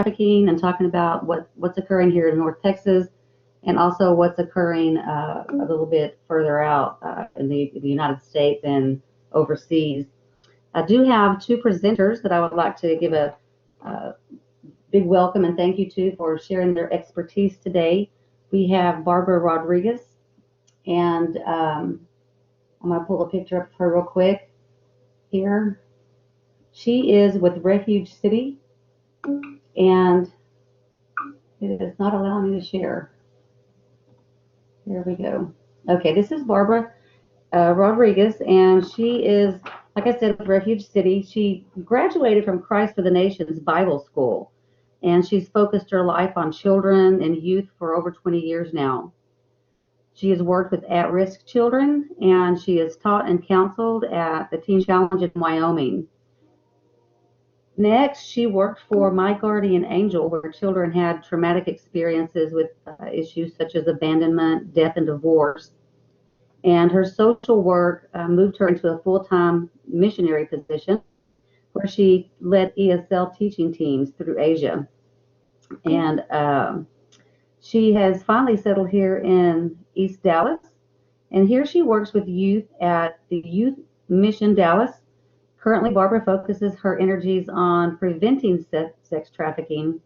trafficking and talking about what's occurring here in North Texas, and also what's occurring a little bit further out in the United States and overseas. I do have two presenters that I would like to give a big welcome and thank you to for sharing their expertise today. We have Barbara Rodriguez, and I'm going to pull a picture up of her real quick here. She is with Refuge City, and it is not allowing me to share. There we go. Okay, this is Barbara Rodriguez, and she is, like I said, with Refuge City. She graduated from Christ for the Nations Bible School, and she's focused her life on children and youth for over 20 years now. She has worked with at-risk children, and she has taught and counseled at the Teen Challenge in Wyoming. Next, she worked for My Guardian Angel, where children had traumatic experiences with issues such as abandonment, death, and divorce. And her social work moved her into a full-time missionary position where she led ESL teaching teams through Asia. And she has finally settled here in East Dallas. And here she works with youth at the Youth Mission Dallas. Currently, Barbara focuses her energies on preventing sex trafficking.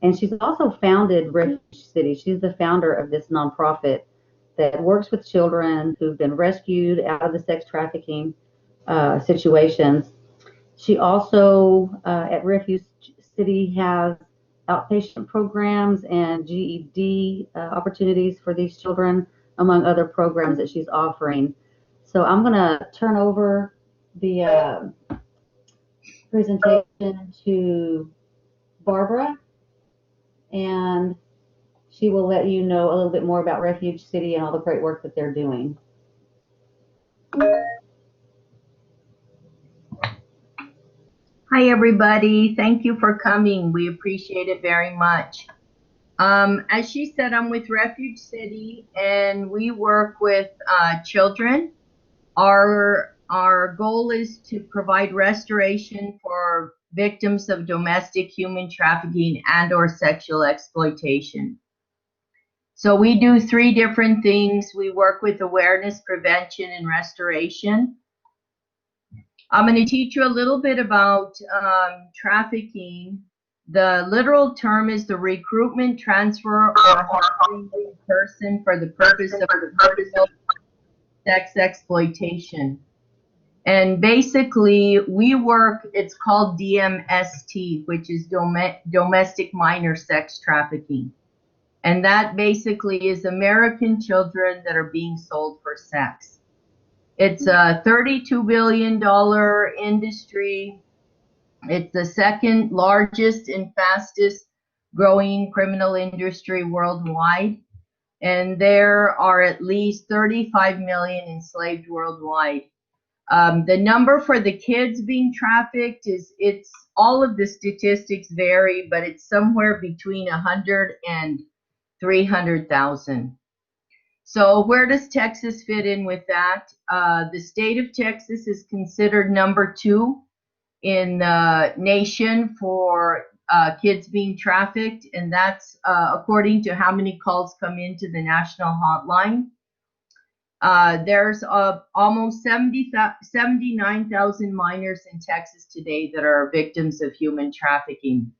And she's also founded Refuge City. She's the founder of this nonprofit that works with children who've been rescued out of the sex trafficking situations. She also, at Refuge City, has outpatient programs and GED opportunities for these children, among other programs that she's offering. So I'm going to turn over the presentation to Barbara, and she will let you know a little bit more about Refuge City and all the great work that they're doing. Hi, everybody. Thank you for coming. We appreciate it very much. As she said, I'm with Refuge City, and we work with children. Our goal is to provide restoration for victims of domestic human trafficking and or sexual exploitation. So we do three different things. We work with awareness, prevention, and restoration. I'm going to teach you a little bit about trafficking. The literal term is the recruitment, transfer, or harboring of a person for the purpose of sex exploitation. And basically, we work, it's called DMST, which is domestic minor sex trafficking. And that basically is American children that are being sold for sex. It's a $32 billion industry. It's the second largest and fastest growing criminal industry worldwide. And there are at least 35 million enslaved worldwide. The number for the kids being trafficked it's all of the statistics vary, but it's somewhere between 100 and 300,000. So where does Texas fit in with that? The state of Texas is considered number 2 in the nation for kids being trafficked, and that's according to how many calls come into the national hotline. There's almost 79,000 minors in Texas today that are victims of human trafficking.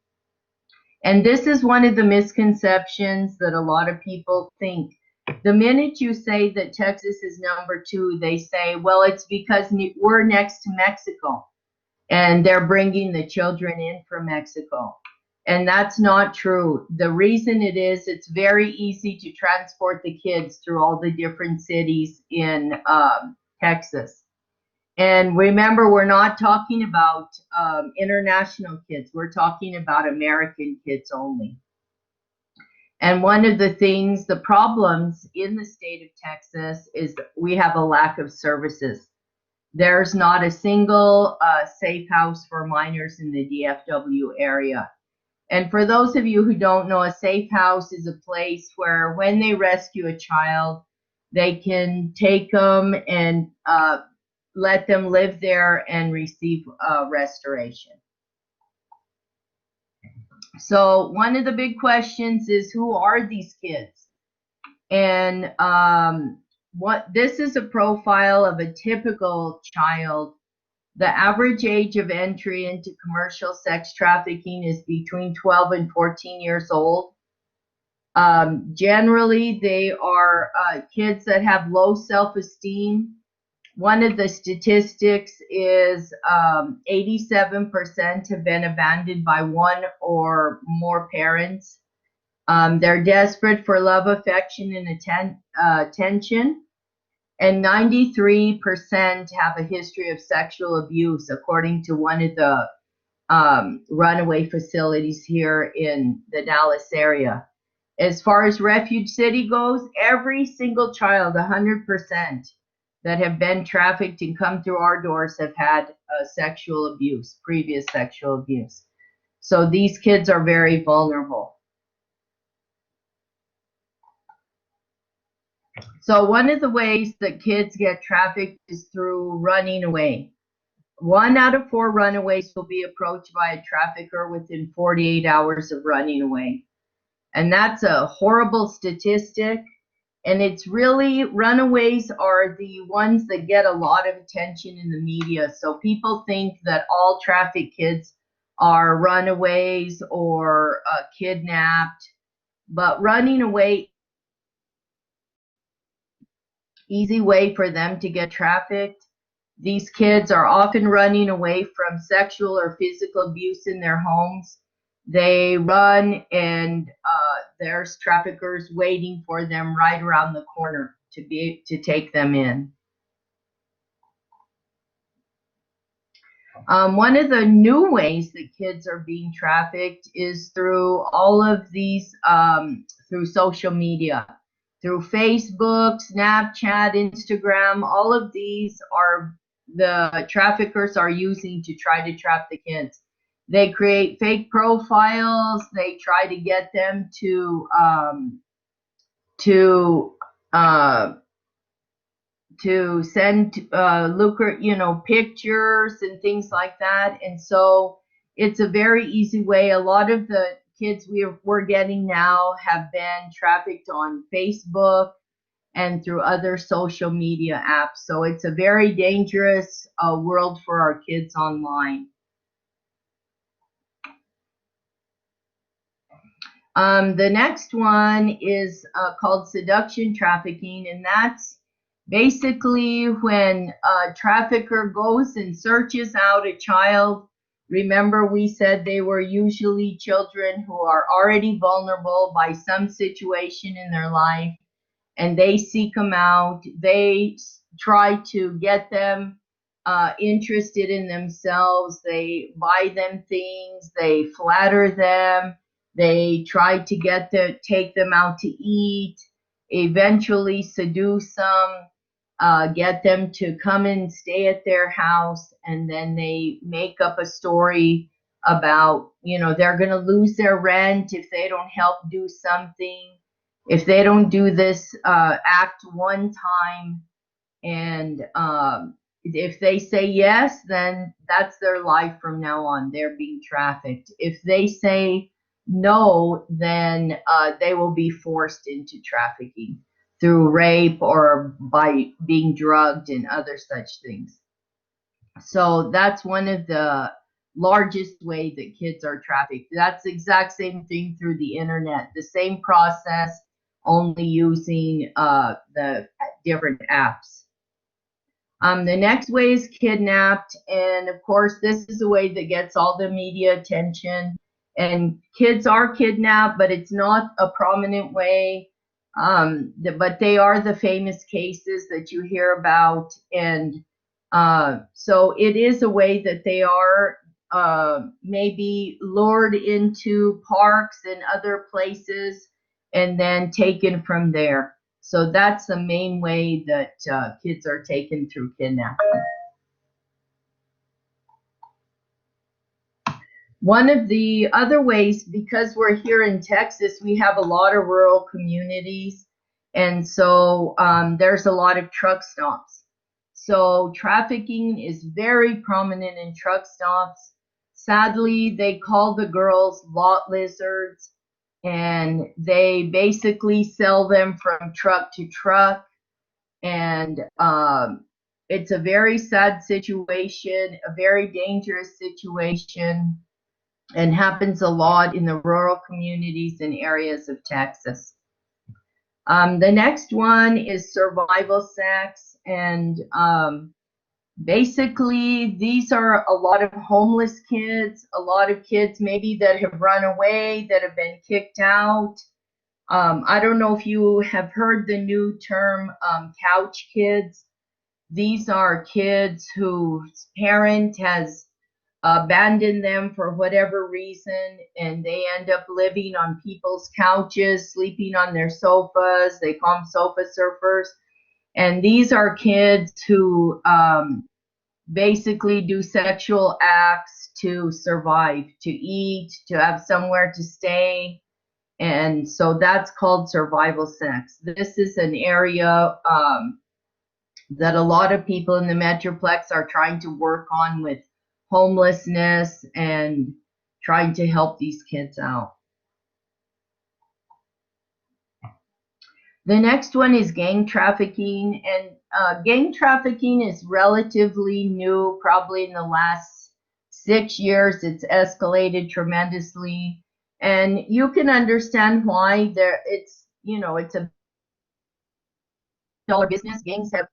And this is one of the misconceptions that a lot of people think. The minute you say that Texas is number 2, they say, well, it's because we're next to Mexico and they're bringing the children in from Mexico. And that's not true. The reason it is, it's very easy to transport the kids through all the different cities in Texas. And remember, we're not talking about international kids. We're talking about American kids only. And one of the things, the problems in the state of Texas is we have a lack of services. There's not a single safe house for minors in the DFW area. And for those of you who don't know, a safe house is a place where when they rescue a child, they can take them and let them live there and receive restoration. So one of the big questions is, who are these kids? And what this is a profile of a typical child. The average age of entry into commercial sex trafficking is between 12 and 14 years old. Generally, they are kids that have low self-esteem. One of the statistics is 87% have been abandoned by one or more parents. They're desperate for love, affection, and attention. And 93% have a history of sexual abuse, according to one of the runaway facilities here in the Dallas area. As far as Refuge City goes, every single child, 100%, that have been trafficked and come through our doors have had sexual abuse, previous sexual abuse. So these kids are very vulnerable. So one of the ways that kids get trafficked is through running away. 1 out of 4 runaways will be approached by a trafficker within 48 hours of running away. And that's a horrible statistic. And it's really, runaways are the ones that get a lot of attention in the media. So people think that all trafficked kids are runaways or kidnapped. But running away, easy way for them to get trafficked. These kids are often running away from sexual or physical abuse in their homes. They run, and there's traffickers waiting for them right around the corner to take them in. One of the new ways that kids are being trafficked is through all of these, through social media, through Facebook, Snapchat, Instagram. All of these are the traffickers are using to try to trap the kids. They create fake profiles. They try to get them to send pictures and things like that. And so it's a very easy way. A lot of the kids we're getting now have been trafficked on Facebook and through other social media apps. So it's a very dangerous world for our kids online. The next one is called seduction trafficking, and that's basically when a trafficker goes and searches out a child. Remember, we said they were usually children who are already vulnerable by some situation in their life, and they seek them out. They try to get them interested in themselves. They buy them things. They flatter them. They try to take them out to eat, eventually seduce them, get them to come and stay at their house, and then they make up a story about, they're going to lose their rent if they don't help do something, if they don't do this act one time. And if they say yes, then that's their life from now on. They're being trafficked. If they say no, then they will be forced into trafficking through rape or by being drugged and other such things. So that's one of the largest way that kids are trafficked. That's the exact same thing through the internet, the same process, only using the different apps. The next way is kidnapped, and of course this is the way that gets all the media attention, and kids are kidnapped, but it's not a prominent way, but they are the famous cases that you hear about. And so it is a way that they are maybe lured into parks and other places and then taken from there. So that's the main way that kids are taken through kidnapping. One of the other ways, because we're here in Texas, we have a lot of rural communities, and so there's a lot of truck stops. So trafficking is very prominent in truck stops. sadly, they call the girls lot lizards, and they basically sell them from truck to truck. And it's a very sad situation, a very dangerous situation, and happens a lot in the rural communities and areas of Texas. The next one is survival sex, and basically these are a lot of homeless kids, a lot of kids maybe that have run away, that have been kicked out. I don't know if you have heard the new term couch kids. These are kids whose parent has abandoned them for whatever reason, and they end up living on people's couches, sleeping on their sofas. They call them sofa surfers. And these are kids who basically do sexual acts to survive, to eat, to have somewhere to stay. And so that's called survival sex. This is an area that a lot of people in the Metroplex are trying to work on with homelessness and trying to help these kids out. The next one is gang trafficking, and gang trafficking is relatively new, probably in the last 6 years. It's escalated tremendously, and you can understand why. It's a dollar business. Gangs have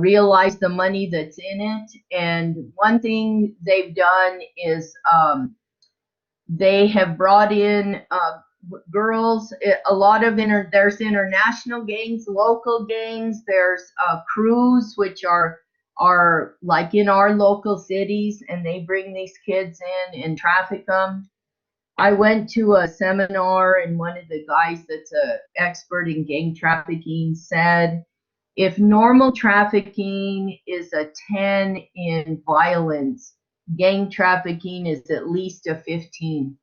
realized the money that's in it, and one thing they've done is they have brought in girls. A lot of there's international gangs, local gangs. There's crews which are like in our local cities, and they bring these kids in and traffic them. I went to a seminar, and one of the guys that's an expert in gang trafficking said, if normal trafficking is a 10 in violence, gang trafficking is at least a 15.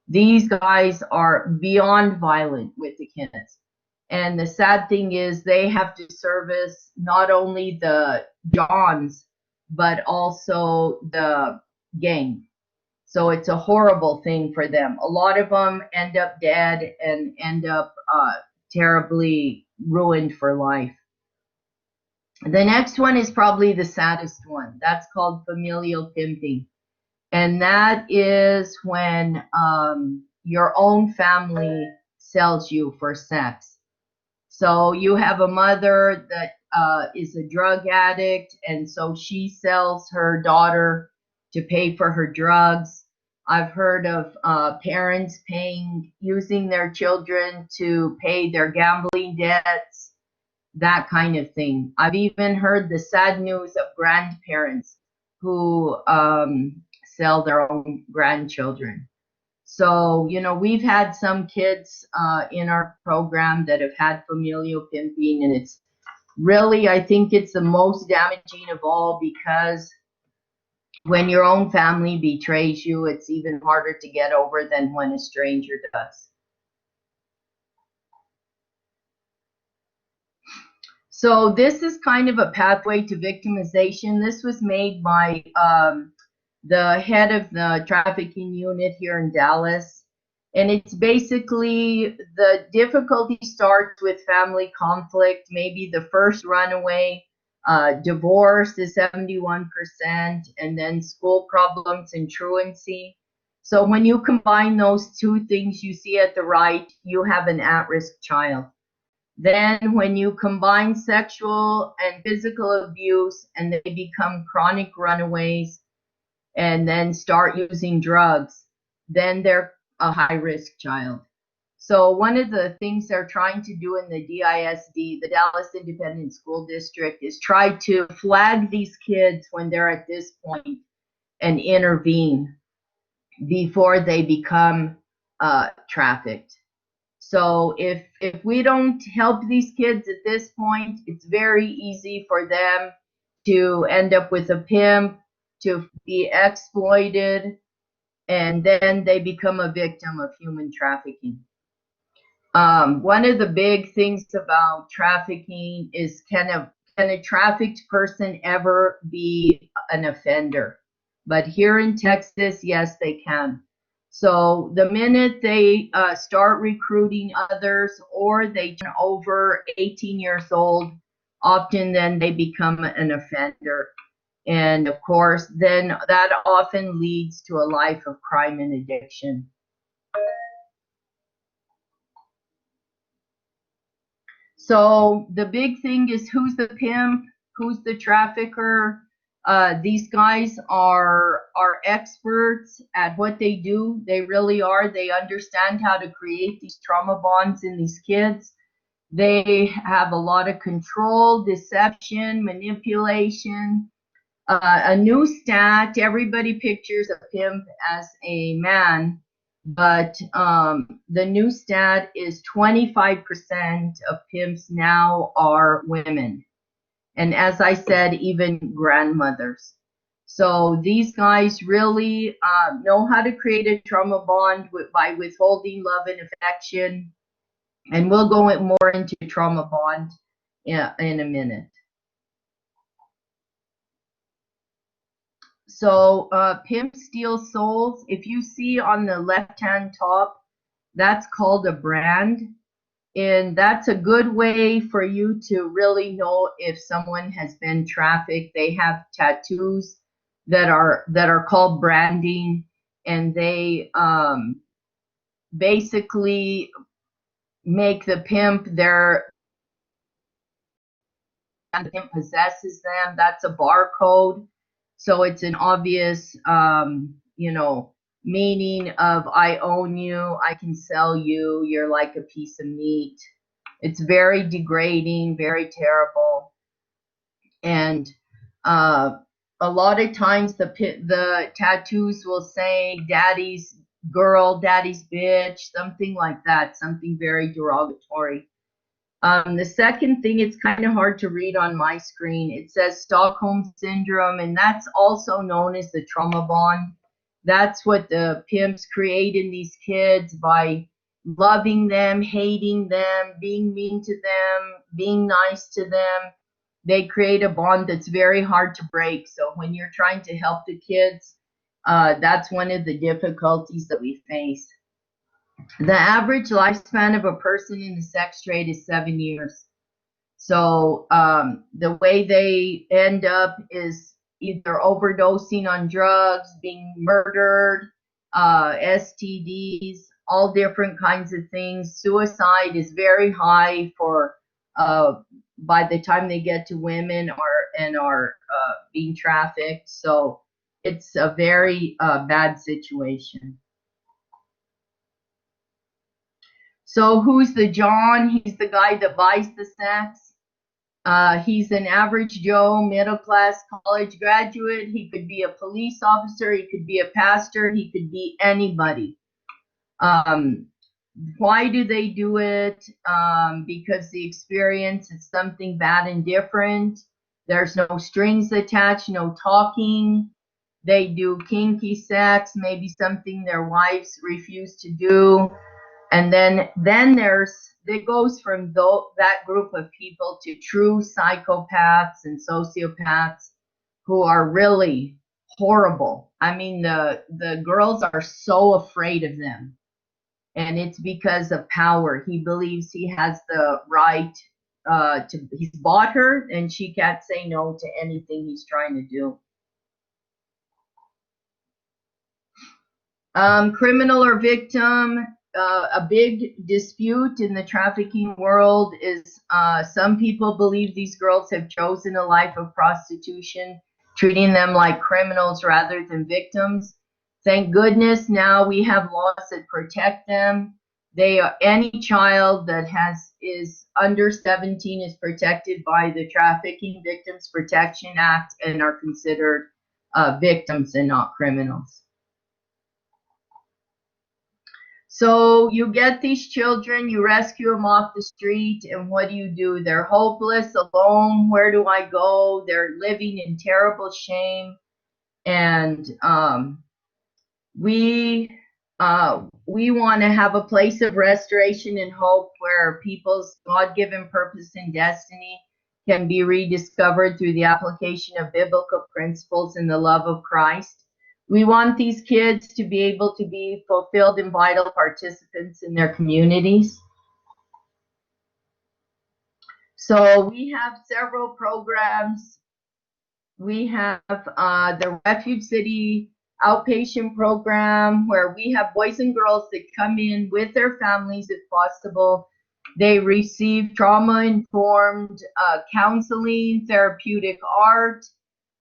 These guys are beyond violent with the kids. And the sad thing is they have to service not only the Johns, but also the gang. So it's a horrible thing for them. A lot of them end up dead and end up terribly ruined for life. The next one is probably the saddest one. That's called familial pimping. And that is when your own family sells you for sex. So you have a mother that is a drug addict, and so she sells her daughter to pay for her drugs. I've heard of parents using their children to pay their gambling debts, that kind of thing. I've even heard the sad news of grandparents who sell their own grandchildren. So, we've had some kids in our program that have had familial pimping, and it's really, I think it's the most damaging of all, because when your own family betrays you, it's even harder to get over than when a stranger does. So this is kind of a pathway to victimization. This was made by the head of the trafficking unit here in Dallas. And it's basically, the difficulty starts with family conflict, maybe the first runaway, divorce is 71%, and then school problems and truancy. So when you combine those two things you see at the right, you have an at-risk child. Then when you combine sexual and physical abuse, and they become chronic runaways and then start using drugs, then they're a high-risk child. So one of the things they're trying to do in the DISD, the Dallas Independent School District, is try to flag these kids when they're at this point and intervene before they become trafficked. So if we don't help these kids at this point, it's very easy for them to end up with a pimp, to be exploited, and then they become a victim of human trafficking. One of the big things about trafficking is, can a trafficked person ever be an offender? But here in Texas, yes, they can. So the minute they start recruiting others, or they turn over 18 years old, often then they become an offender. And of course, then that often leads to a life of crime and addiction. So the big thing is, who's the pimp, who's the trafficker. These guys are experts at what they do. They really are. They understand how to create these trauma bonds in these kids. They have a lot of control, deception, manipulation. A new stat: everybody pictures a pimp as a man, but the new stat is 25% of pimps now are women. And as I said, even grandmothers. So these guys really know how to create a trauma bond by withholding love and affection. And we'll go more into trauma bond in a minute. So pimp steals souls. If you see on the left-hand top, that's called a brand. And that's a good way for you to really know if someone has been trafficked. They have tattoos that are called branding, and they basically make the pimp and the pimp possesses them. That's a barcode. So it's an obvious, meaning of, I own you, I can sell you, you're like a piece of meat. It's very degrading, very terrible. And a lot of times the tattoos will say daddy's girl, daddy's bitch, something like that, something very derogatory. The second thing, it's kind of hard to read on my screen. It says Stockholm Syndrome, and that's also known as the trauma bond. That's what the pimps create in these kids by loving them, hating them, being mean to them, being nice to them. They create a bond that's very hard to break. So when you're trying to help the kids, that's one of the difficulties that we face. The average lifespan of a person in the sex trade is 7 years. So the way they end up is either overdosing on drugs, being murdered, STDs, all different kinds of things. Suicide is very high for by the time they get to women and are being trafficked. So it's a very bad situation. So who's the John? He's the guy that buys the sex. He's an average Joe, middle class college graduate. He could be a police officer. He could be a pastor. He could be anybody. Why do they do it? Because the experience is something bad and different. There's no strings attached, no talking. They do kinky sex, maybe something their wives refuse to do. And then it goes from that group of people to true psychopaths and sociopaths who are really horrible. I mean, the girls are so afraid of them, and it's because of power. He believes he has the right he's bought her, and she can't say no to anything he's trying to do. Criminal or victim. A big dispute in the trafficking world is some people believe these girls have chosen a life of prostitution, treating them like criminals rather than victims. Thank goodness now we have laws that protect them. Any child that is under 17 is protected by the Trafficking Victims Protection Act and are considered victims and not criminals. So you get these children, you rescue them off the street, and what do? They're hopeless, alone. Where do I go? They're living in terrible shame. And we want to have a place of restoration and hope where people's God-given purpose and destiny can be rediscovered through the application of biblical principles and the love of Christ. We want these kids to be able to be fulfilled and vital participants in their communities. So we have several programs. We have the Refuge City outpatient program where we have boys and girls that come in with their families if possible. They receive trauma-informed counseling, therapeutic art.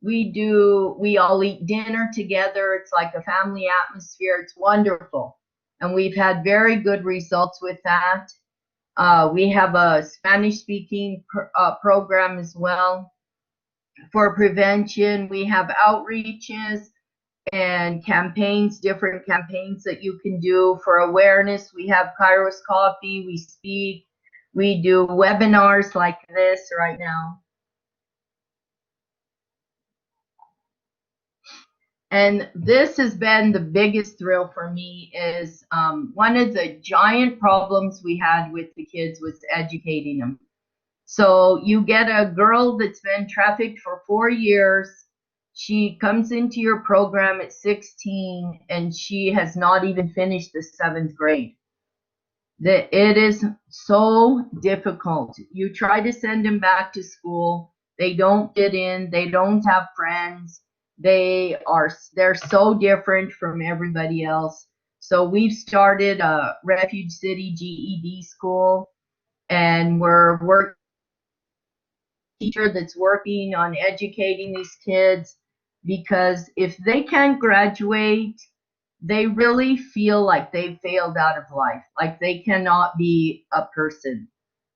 We all eat dinner together. It's like a family atmosphere. It's wonderful. And we've had very good results with that. We have a Spanish-speaking program as well. For prevention, we have outreaches and campaigns, different campaigns that you can do for awareness. We have Kairos Coffee, we speak, we do webinars like this right now. And this has been the biggest thrill for me is one of the giant problems we had with the kids was educating them. So you get a girl that's been trafficked for 4 years. She comes into your program at 16 and she has not even finished the 7th grade. It is so difficult. You try to send them back to school. They don't fit in. They don't have friends. They're so different from everybody else. So we've started a Refuge City GED school, and we're working teacher that's working on educating these kids, because if they can't graduate, they really feel like they failed out of life, like they cannot be a person.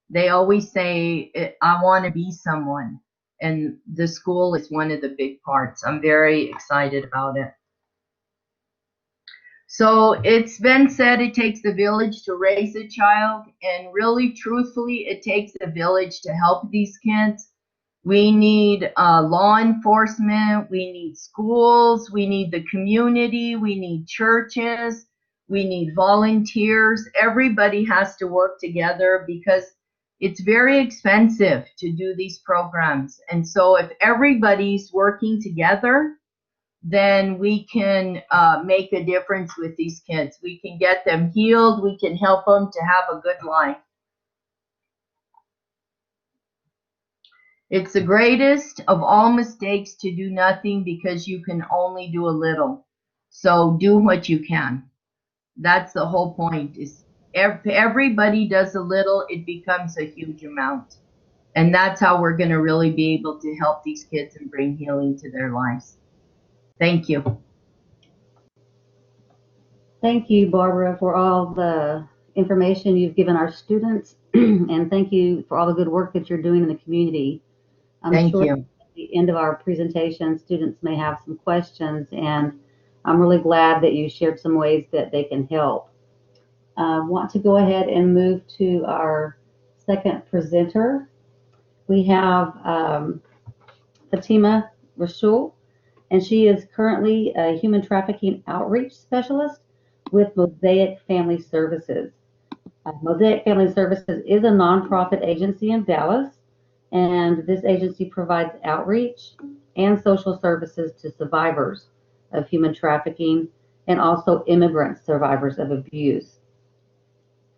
They always say, I want to be someone. And the school is one of the big parts. I'm very excited about it. So it's been said it takes a village to raise a child, and really, truthfully, it takes a village to help these kids. We need law enforcement, we need schools, we need the community, we need churches, we need volunteers. Everybody has to work together because it's very expensive to do these programs. And so if everybody's working together, then we can make a difference with these kids. We can get them healed, we can help them to have a good life. It's the greatest of all mistakes to do nothing, because you can only do a little. So do what you can. That's the whole point. Is if everybody does a little, it becomes a huge amount. And that's how we're going to really be able to help these kids and bring healing to their lives. Thank you. Thank you, Barbara, for all the information you've given our students, and thank you for all the good work that you're doing in the community. I'm sure at the end of our presentation, students may have some questions, and I'm really glad that you shared some ways that they can help. I want to go ahead and move to our second presenter. We have Fatima Rashul, and she is currently a human trafficking outreach specialist with Mosaic Family Services. Mosaic Family Services is a nonprofit agency in Dallas, and this agency provides outreach and social services to survivors of human trafficking and also immigrant survivors of abuse.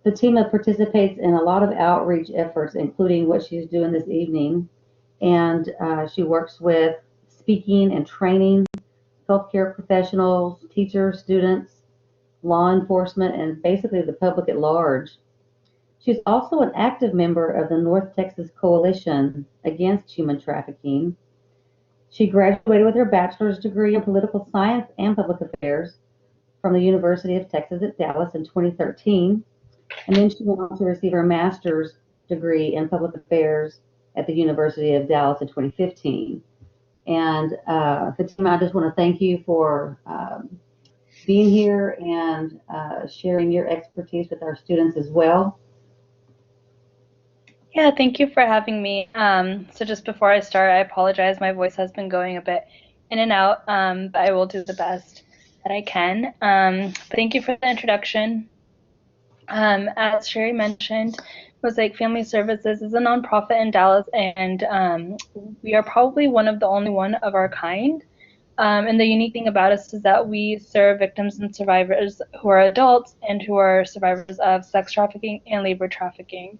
Fatima participates in a lot of outreach efforts, including what she's doing this evening, and she works with speaking and training healthcare professionals, teachers, students, law enforcement, and basically the public at large. She's also an active member of the North Texas Coalition Against Human Trafficking. She graduated with her bachelor's degree in political science and public affairs from the University of Texas at Dallas in 2013, and then she went on to receive her master's degree in public affairs at the University of Dallas in 2015. And Fatima, I just want to thank you for being here and sharing your expertise with our students as well. Yeah, thank you for having me. So just before I start, I apologize. My voice has been going a bit in and out, but I will do the best that I can. Thank you for the introduction. As Sherry mentioned, Mosaic Family Services is a nonprofit in Dallas, and we are probably one of the only one of our kind. And the unique thing about us is that we serve victims and survivors who are adults and who are survivors of sex trafficking and labor trafficking.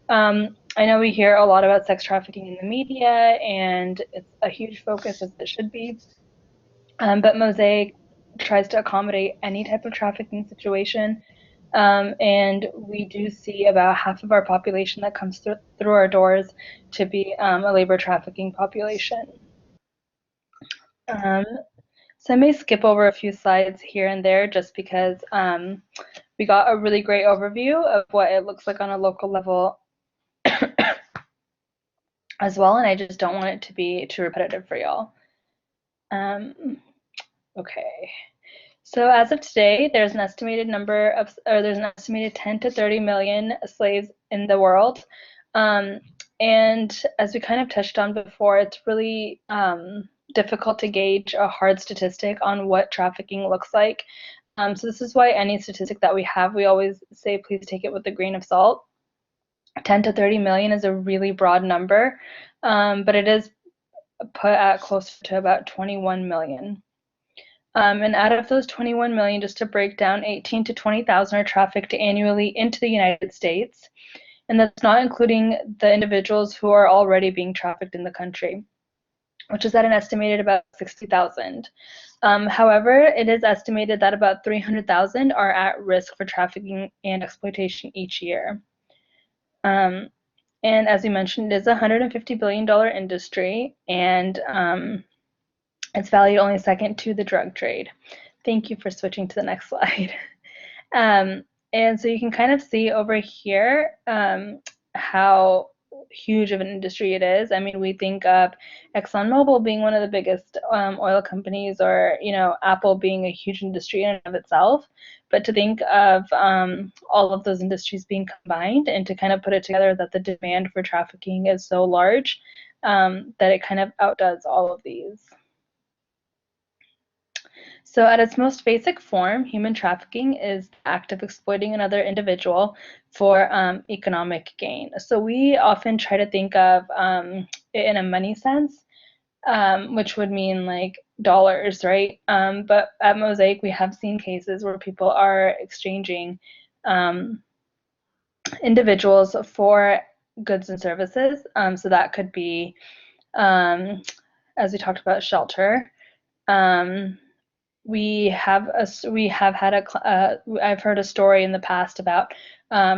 I know we hear a lot about sex trafficking in the media, and it's a huge focus, as it should be. But Mosaic tries to accommodate any type of trafficking situation. And we do see about half of our population that comes through our doors to be a labor trafficking population. So I may skip over a few slides here and there just because we got a really great overview of what it looks like on a local level as well, and I just don't want it to be too repetitive for y'all. Okay. So as of today, there's an estimated 10 to 30 million slaves in the world. And as we kind of touched on before, it's really difficult to gauge a hard statistic on what trafficking looks like. So this is why any statistic that we have, we always say, please take it with a grain of salt. 10 to 30 million is a really broad number, but it is put at close to about 21 million. And out of those 21 million, just to break down, 18 to 20,000 are trafficked annually into the United States. And that's not including the individuals who are already being trafficked in the country, which is at an estimated about 60,000. However, it is estimated that about 300,000 are at risk for trafficking and exploitation each year. And as we mentioned, it is a $150 billion industry, and it's valued only second to the drug trade. Thank you for switching to the next slide. And so you can kind of see over here how huge of an industry it is. I mean, we think of ExxonMobil being one of the biggest oil companies, or Apple being a huge industry in and of itself. But to think of all of those industries being combined and to kind of put it together that the demand for trafficking is so large that it kind of outdoes all of these. So at its most basic form, human trafficking is the act of exploiting another individual for economic gain. So we often try to think of it in a money sense, which would mean like dollars, right? But at Mosaic, we have seen cases where people are exchanging individuals for goods and services. So that could be, as we talked about, shelter. I've heard a story in the past about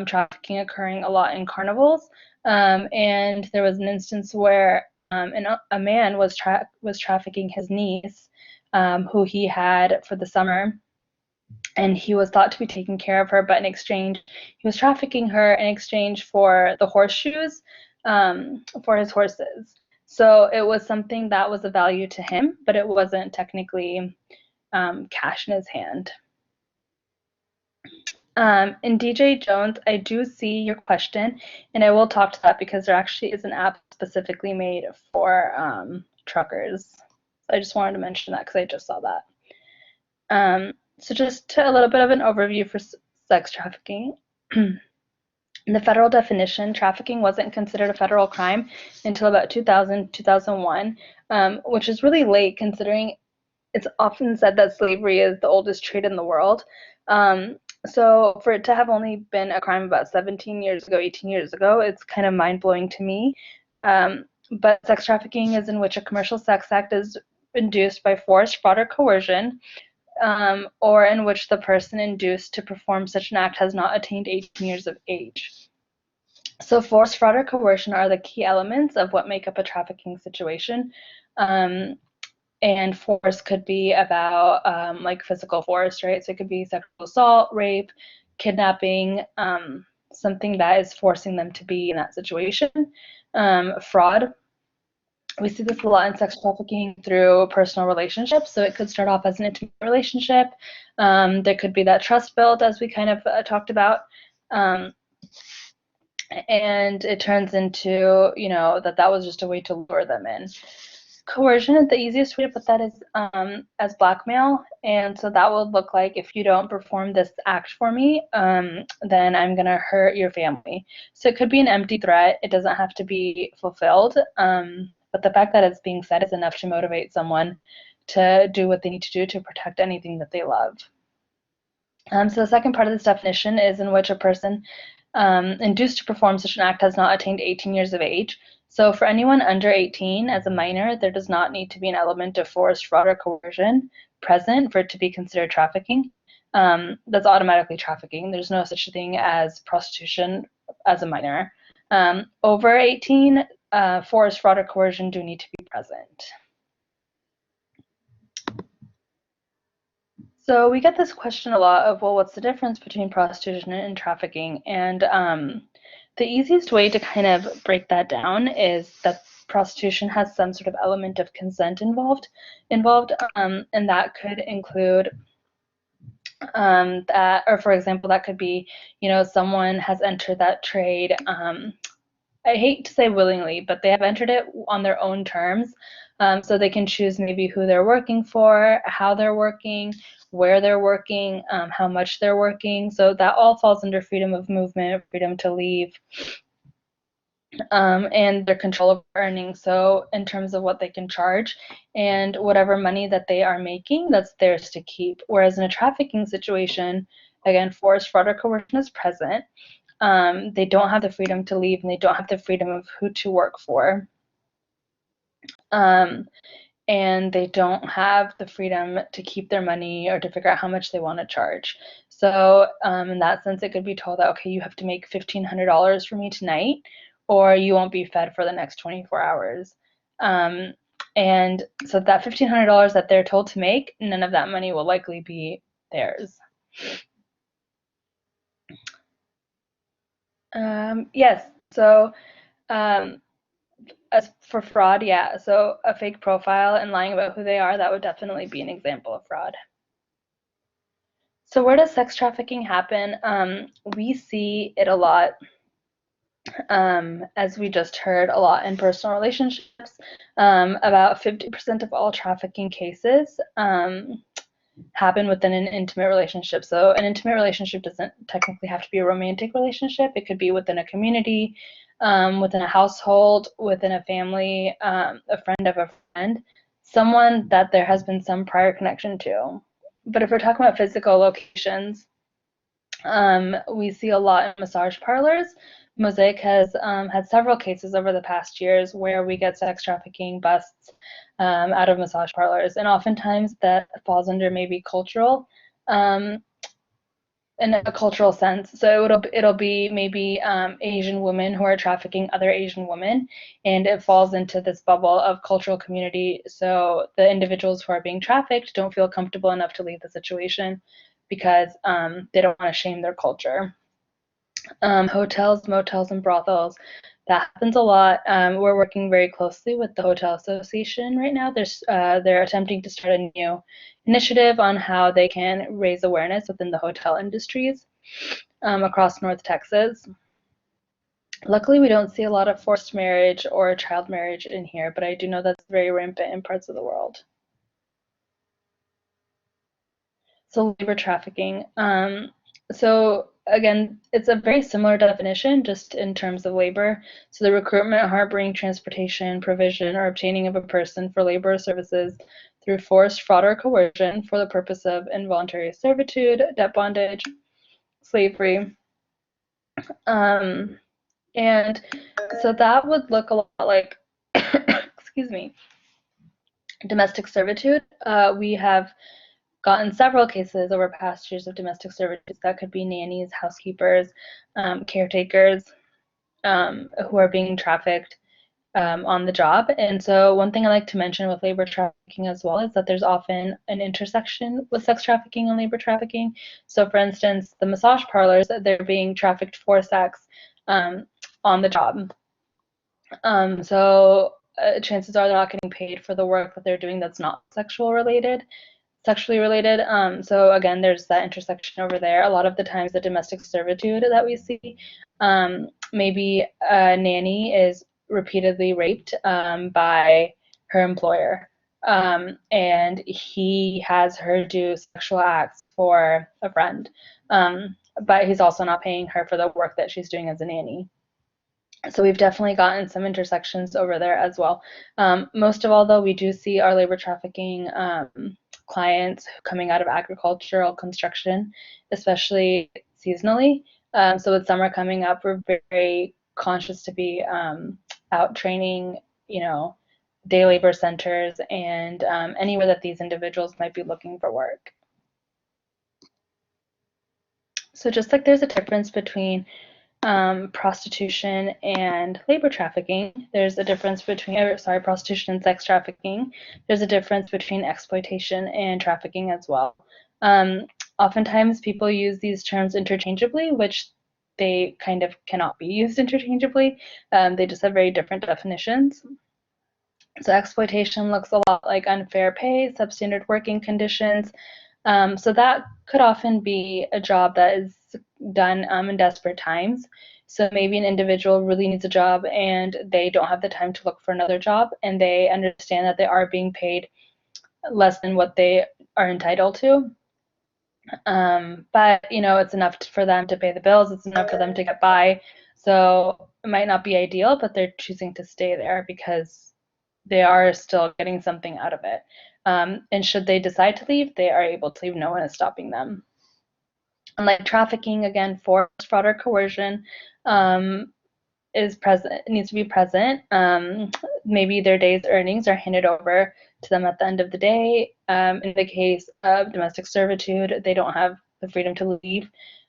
trafficking occurring a lot in carnivals, and there was an instance where a man was trafficking his niece, who he had for the summer, and he was thought to be taking care of her, but in exchange, he was trafficking her in exchange for the horseshoes for his horses. So it was something that was of value to him, but it wasn't technically cash in his hand. In DJ Jones, I do see your question, and I will talk to that because there actually is an app specifically made for truckers. So I just wanted to mention that because I just saw that. So just a little bit of an overview for sex trafficking. In the federal definition, trafficking wasn't considered a federal crime until about 2000, 2001, which is really late considering it's often said that slavery is the oldest trade in the world. So for it to have only been a crime about 17 years ago, 18 years ago, it's kind of mind-blowing to me. But sex trafficking is in which a commercial sex act is induced by force, fraud, or coercion, or in which the person induced to perform such an act has not attained 18 years of age. So force, fraud, or coercion are the key elements of what make up a trafficking situation. And force could be about like physical force, right? So it could be sexual assault, rape, kidnapping, something that is forcing them to be in that situation. Fraud, we see this a lot in sex trafficking through personal relationships. So it could start off as an intimate relationship. There could be that trust built, as we kind of talked about. And it turns into, that was just a way to lure them in. Coercion is the easiest way to put that is as blackmail, and so that would look like, if you don't perform this act for me, then I'm gonna hurt your family. So it could be an empty threat. It doesn't have to be fulfilled, but the fact that it's being said is enough to motivate someone to do what they need to do to protect anything that they love. So the second part of this definition is in which a person induced to perform such an act has not attained 18 years of age. So for anyone under 18 as a minor, there does not need to be an element of force, fraud, or coercion present for it to be considered trafficking. That's automatically trafficking. There's no such thing as prostitution as a minor. Over 18, force, fraud, or coercion do need to be present. So we get this question a lot of, well, what's the difference between prostitution and trafficking? And the easiest way to kind of break that down is that prostitution has some sort of element of consent involved, and that could include that, or for example, that could be, someone has entered that trade. I hate to say willingly, but they have entered it on their own terms. So they can choose maybe who they're working for, how they're working, where they're working, how much they're working. So that all falls under freedom of movement, freedom to leave, and their control of earning. So in terms of what they can charge and whatever money that they are making, that's theirs to keep. Whereas in a trafficking situation, again, force, fraud, or coercion is present. They don't have the freedom to leave, and they don't have the freedom of who to work for. And they don't have the freedom to keep their money or to figure out how much they want to charge. So in that sense, it could be told that, okay, you have to make $1,500 for me tonight, or you won't be fed for the next 24 hours. And so that $1,500 that they're told to make, none of that money will likely be theirs. Yes, so as for fraud, yeah, so a fake profile and lying about who they are, that would definitely be an example of fraud. So where does sex trafficking happen? We see it a lot, as we just heard, a lot in personal relationships. About 50% of all trafficking cases happen within an intimate relationship. So an intimate relationship doesn't technically have to be a romantic relationship. It could be within a community, within a household, within a family, a friend of a friend, someone that there has been some prior connection to. But if we're talking about physical locations, we see a lot in massage parlors. Mosaic has had several cases over the past years where we get sex trafficking busts out of massage parlors, and oftentimes that falls under maybe cultural, in a cultural sense. So it'll be maybe Asian women who are trafficking other Asian women, and it falls into this bubble of cultural community. So the individuals who are being trafficked don't feel comfortable enough to leave the situation because they don't want to shame their culture. Hotels, motels, and brothels. That happens a lot. We're working very closely with the Hotel Association right now. They're attempting to start a new initiative on how they can raise awareness within the hotel industries across North Texas. Luckily, we don't see a lot of forced marriage or child marriage in here, but I do know that's very rampant in parts of the world. So labor trafficking. So again, it's a very similar definition just in terms of labor. So the recruitment, harboring, transportation, provision, or obtaining of a person for labor or services through force, fraud, or coercion for the purpose of involuntary servitude, debt bondage, slavery. And so that would look a lot like, excuse me, domestic servitude. We have gotten several cases over past years of domestic servitude. That could be nannies, housekeepers, caretakers who are being trafficked on the job. And so one thing I like to mention with labor trafficking as well is that there's often an intersection with sex trafficking and labor trafficking. So for instance, the massage parlors, they're being trafficked for sex on the job. So chances are they're not getting paid for the work that they're doing that's not sexually related. So again, there's that intersection over there. A lot of the times the domestic servitude that we see, maybe a nanny is repeatedly raped by her employer, and he has her do sexual acts for a friend, but he's also not paying her for the work that she's doing as a nanny. So we've definitely gotten some intersections over there as well. Most of all, though, we do see our labor trafficking clients coming out of agricultural construction, especially seasonally. So with summer coming up, we're very conscious to be out training, day labor centers and anywhere that these individuals might be looking for work. So just like there's a difference between prostitution and labor trafficking. There's a difference between, prostitution and sex trafficking. There's a difference between exploitation and trafficking as well. Oftentimes people use these terms interchangeably, which they kind of cannot be used interchangeably. They just have very different definitions. So exploitation looks a lot like unfair pay, substandard working conditions. So that could often be a job that is done in desperate times. So maybe an individual really needs a job and they don't have the time to look for another job, and they understand that they are being paid less than what they are entitled to. But it's enough for them to pay the bills. It's enough for them to get by. So it might not be ideal, but they're choosing to stay there because they are still getting something out of it. And should they decide to leave, they are able to leave. No one is stopping them. Unlike trafficking, again, force, fraud, or coercion is present, needs to be present. Maybe their day's earnings are handed over to them at the end of the day. In the case of domestic servitude, they don't have the freedom to leave.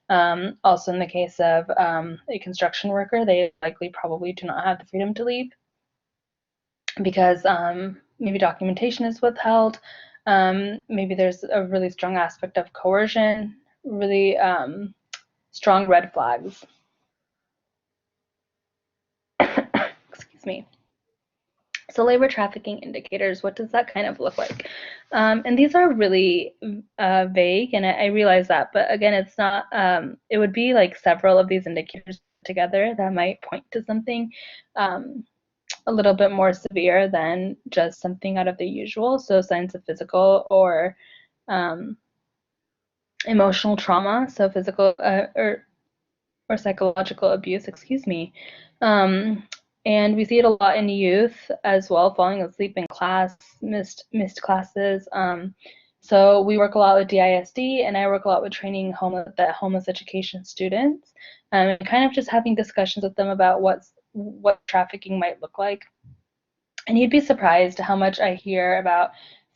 Also, in the case of a construction worker, they likely probably do not have the freedom to leave because maybe documentation is withheld. Maybe there's a really strong aspect of coercion, really strong red flags. Excuse me. So labor trafficking indicators, what does that kind of look like? And these are really vague, and I realize that, but again, it's not, it would be like several of these indicators together that might point to something a little bit more severe than just something out of the usual. So signs of physical or emotional trauma, so physical or psychological abuse, excuse me. And we see it a lot in youth as well, falling asleep in class, missed classes. So we work a lot with DISD, and I work a lot with training homeless education students, and kind of just having discussions with them about what trafficking might look like. And you'd be surprised how much I hear about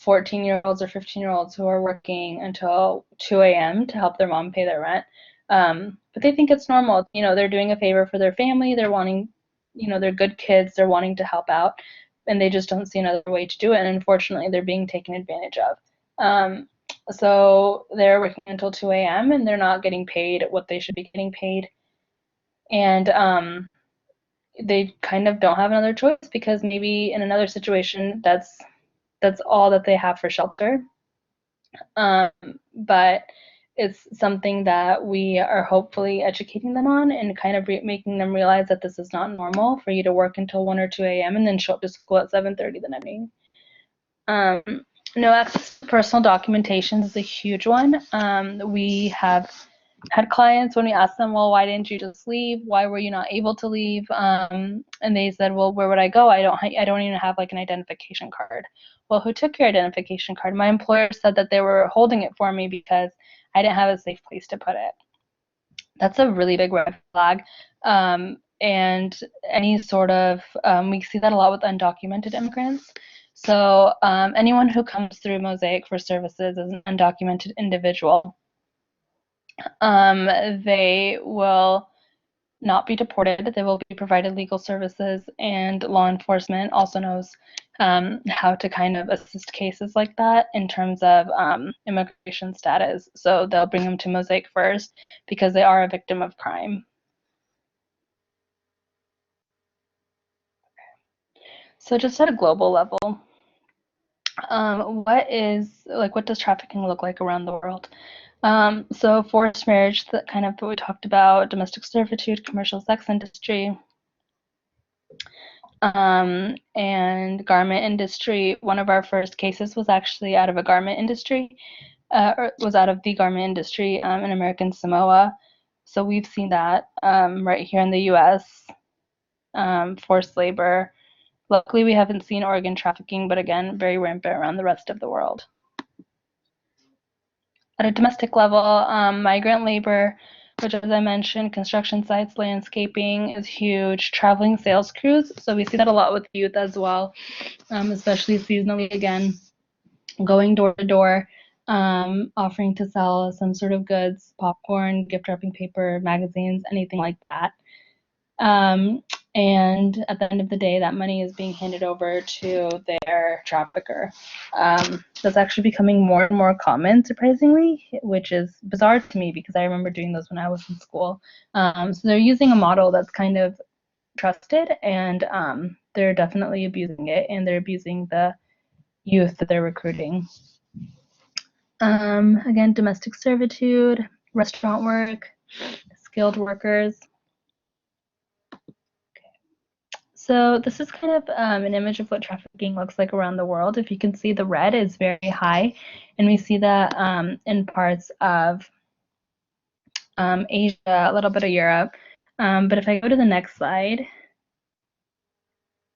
14-year-olds or 15-year-olds who are working until 2 a.m. to help their mom pay their rent. But they think it's normal. They're doing a favor for their family. They're wanting, they're good kids. They're wanting to help out, and they just don't see another way to do it. And unfortunately, they're being taken advantage of. So they're working until 2 a.m. and they're not getting paid what they should be getting paid. And they kind of don't have another choice because maybe in another situation that's all that they have for shelter. But it's something that we are hopefully educating them on and kind of making them realize that this is not normal for you to work until 1 or 2 a.m. and then show up to school at 7:30 the next morning. No access to personal documentation is a huge one. We have had clients when we asked them, well, why didn't you just leave? Why were you not able to leave? And they said, well, where would I go? I don't even have like an identification card. Well, who took your identification card? My employer said that they were holding it for me because I didn't have a safe place to put it. That's a really big red flag. And any sort of, we see that a lot with undocumented immigrants. So anyone who comes through Mosaic for services as an undocumented individual, they will not be deported. They will be provided legal services, and law enforcement also knows how to kind of assist cases like that in terms of immigration status. So they'll bring them to Mosaic first because they are a victim of crime. So just at a global level, what does trafficking look like around the world? So forced marriage, that kind of what we talked about, domestic servitude, commercial sex industry, and garment industry. One of our first cases was actually out of a garment industry, or was out of the garment industry in American Samoa. So we've seen that right here in the U.S. forced labor. Luckily, we haven't seen organ trafficking, but again, very rampant around the rest of the world. At a domestic level, migrant labor, which, as I mentioned, construction sites, landscaping is huge. Traveling sales crews, so we see that a lot with youth as well, especially seasonally again, going door to door, offering to sell some sort of goods, popcorn, gift wrapping paper, magazines, anything like that. And at the end of the day, that money is being handed over to their trafficker. That's actually becoming more and more common, surprisingly, which is bizarre to me because I remember doing those when I was in school. So they're using a model that's kind of trusted, and they're definitely abusing it, and they're abusing the youth that they're recruiting. Again, domestic servitude, restaurant work, skilled workers. So this is kind of an image of what trafficking looks like around the world. If you can see, the red is very high, and we see that in parts of Asia, a little bit of Europe. But if I go to the next slide,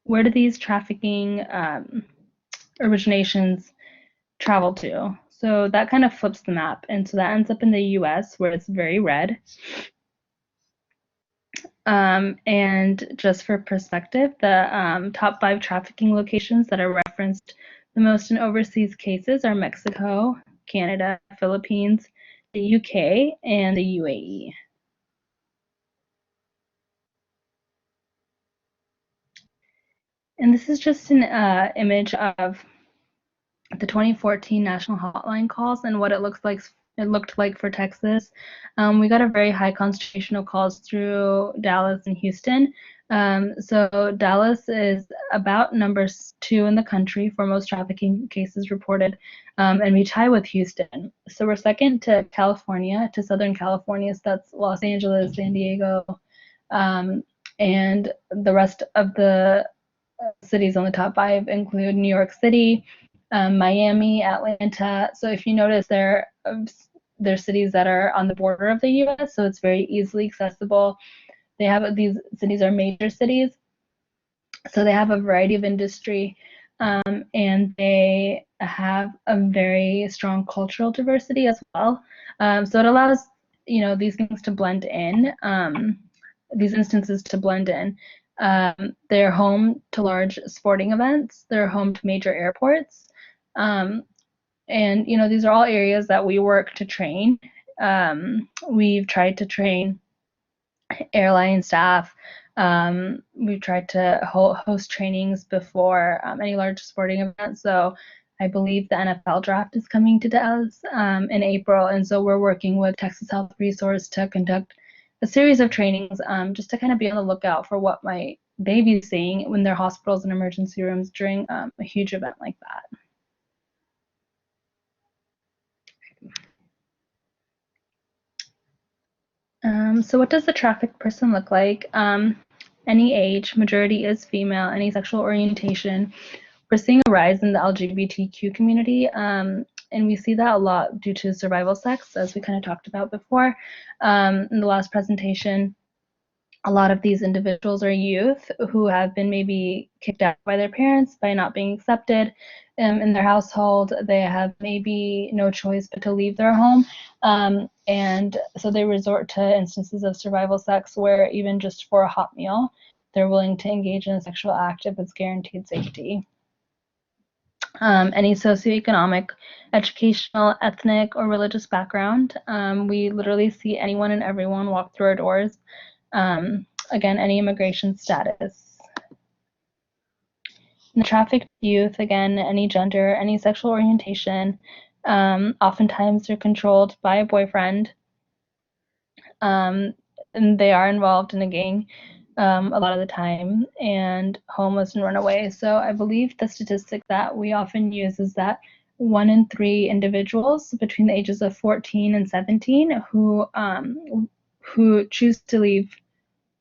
where do these trafficking originations travel to? So that kind of flips the map, and so that ends up in the US, where it's very red. And just for perspective, the top 5 trafficking locations that are referenced the most in overseas cases are Mexico, Canada, Philippines, the UK, and the UAE. And this is just an image of the 2014 national hotline calls and what it looked like for Texas. We got a very high concentration of calls through Dallas and Houston. So Dallas is about number 2 in the country for most trafficking cases reported, and we tie with Houston. So we're second to California, to Southern California. So that's Los Angeles, San Diego, and the rest of the cities on the top 5 include New York City, Miami, Atlanta. So if you notice, they're cities that are on the border of the U.S., so it's very easily accessible. These cities are major cities, so they have a variety of industry, and they have a very strong cultural diversity as well. So it allows these things to blend in, these instances to blend in. They're home to large sporting events. They're home to major airports. And these are all areas that we work to train. We've tried to train airline staff. We've tried to host trainings before any large sporting event. So I believe the NFL draft is coming to Dallas in April, and so we're working with Texas Health Resource to conduct a series of trainings just to kind of be on the lookout for what might they be seeing when they're hospitals and emergency rooms during a huge event like that. So what does the trafficked person look like? Any age, majority is female, any sexual orientation. We're seeing a rise in the LGBTQ community, and we see that a lot due to survival sex, as we kind of talked about before in the last presentation. A lot of these individuals are youth who have been maybe kicked out by their parents by not being accepted in their household. They have maybe no choice but to leave their home. And so they resort to instances of survival sex where even just for a hot meal, they're willing to engage in a sexual act if it's guaranteed safety. Any socioeconomic, educational, ethnic, or religious background. We literally see anyone and everyone walk through our doors. Again, any immigration status. The trafficked youth, again, any gender, any sexual orientation. Oftentimes they're controlled by a boyfriend, and they are involved in a gang a lot of the time, and homeless and runaway. So I believe the statistic that we often use is that 1 in 3 individuals between the ages of 14 and 17 who choose to leave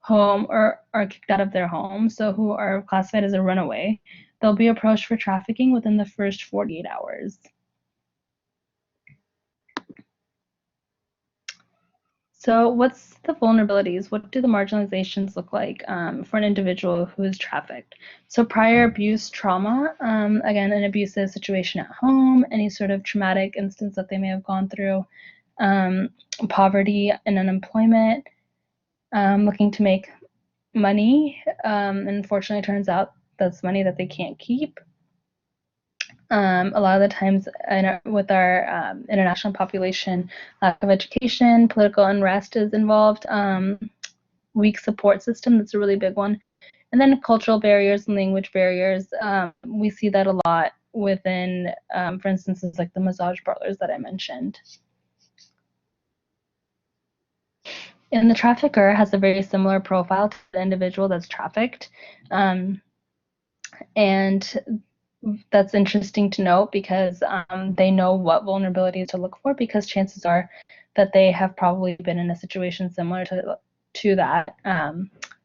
home or are kicked out of their home, so who are classified as a runaway, they'll be approached for trafficking within the first 48 hours. So what's the vulnerabilities? What do the marginalizations look like for an individual who is trafficked? So prior abuse trauma, again, an abusive situation at home, any sort of traumatic instance that they may have gone through, poverty and unemployment, looking to make money, and unfortunately turns out that's money that they can't keep. A lot of the times with our international population, lack of education, political unrest is involved, weak support system, that's a really big one. And then cultural barriers and language barriers, we see that a lot within, for instance, like the massage parlors that I mentioned. And the trafficker has a very similar profile to the individual that's trafficked. And that's interesting to note because they know what vulnerabilities to look for, because chances are that they have probably been in a situation similar to that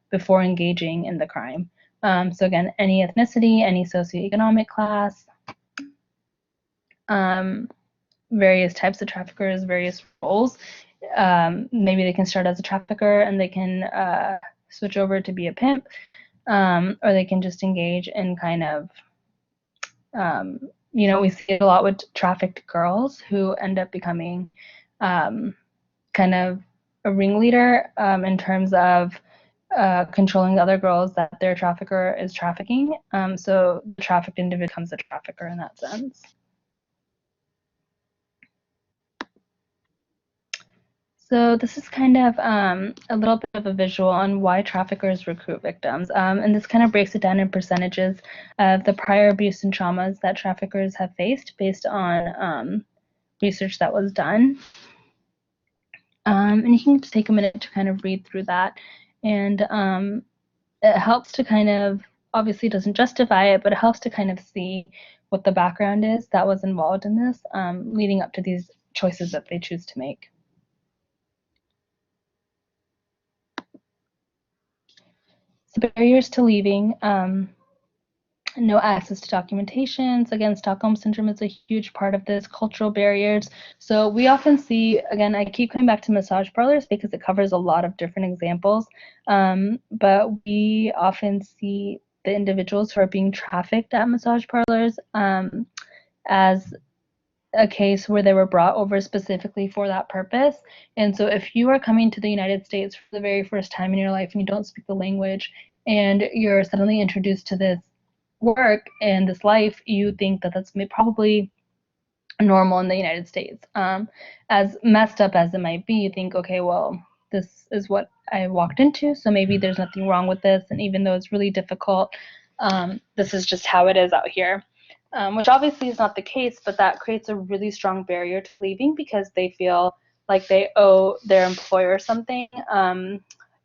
before engaging in the crime. So again, any ethnicity, any socioeconomic class, various types of traffickers, various roles. Maybe they can start as a trafficker and they can switch over to be a pimp, or they can just engage in kind of we see it a lot with trafficked girls who end up becoming kind of a ringleader in terms of controlling the other girls that their trafficker is trafficking. So the trafficked individual becomes a trafficker in that sense. So this is kind of a little bit of a visual on why traffickers recruit victims. And this kind of breaks it down in percentages of the prior abuse and traumas that traffickers have faced based on research that was done. And you can just take a minute to kind of read through that. And it helps to kind of, obviously doesn't justify it, but it helps to kind of see what the background is that was involved in this, leading up to these choices that they choose to make. So barriers to leaving, no access to documentation. So again, Stockholm Syndrome is a huge part of this, cultural barriers. So we often see, again, I keep coming back to massage parlors because it covers a lot of different examples, but we often see the individuals who are being trafficked at massage parlors as a case where they were brought over specifically for that purpose. And so if you are coming to the United States for the very first time in your life and you don't speak the language and you're suddenly introduced to this work and this life, you think that that's probably normal in the United States. As messed up as it might be, you think, okay, well, this is what I walked into, so maybe there's nothing wrong with this. And even though it's really difficult, this is just how it is out here. Which obviously is not the case, but that creates a really strong barrier to leaving because they feel like they owe their employer something